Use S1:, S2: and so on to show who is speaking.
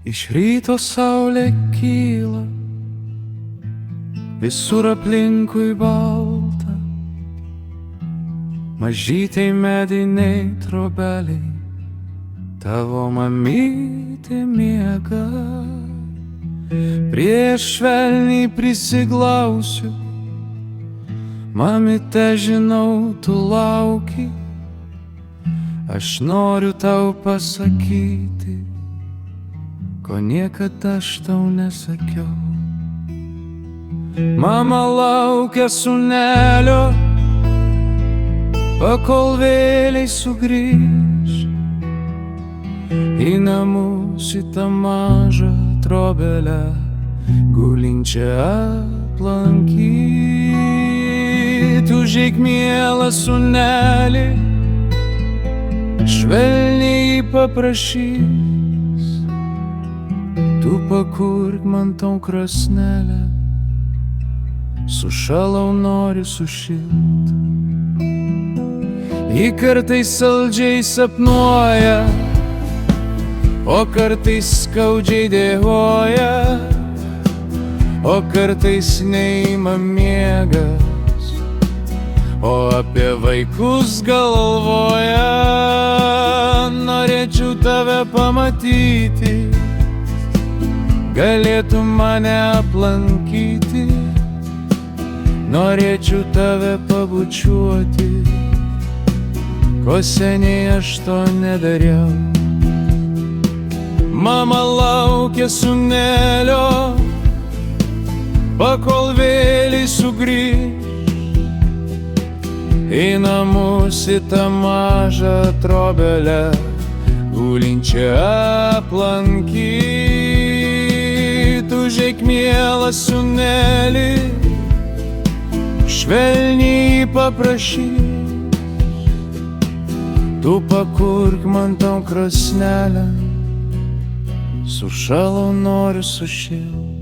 S1: Iš ryto saulė kyla, visur aplinkui balta, mažytei mediniai trobeliai, tavo mamytė miega. Prieš švelniai prisiglausiu, mamyte, žinau, tu lauki, aš noriu tau pasakyti, ko niekada aš tau nesakiau. Mama laukia sūnelio, pakol vėliai sugrįž į namus, į tą mažą trobelę, gulinčią aplankyt. Užeik, mielas sūneli, švelniai paprašys, tu pakurk man tau krosnelę, sušalau, noriu sušilt. Ji kartais saldžiai sapnuoja, o kartais skaudžiai dėkoja, o kartais neima miegas, o apie vaikus galvoja. Norėčiau tave pamatyti, galėtum mane aplankyti, norėčiau tave pabučiuoti, ko seniai aš to nedariau. Mama laukia sūnelio, pakol vėliai sugrįž į namus, į tą mažą trobelę, gulinčią aplankyt. Užeik, mielas sūneli, švelniai paprašys, tu pakurk man tau krosnelę, sušalau, noriu sušilt.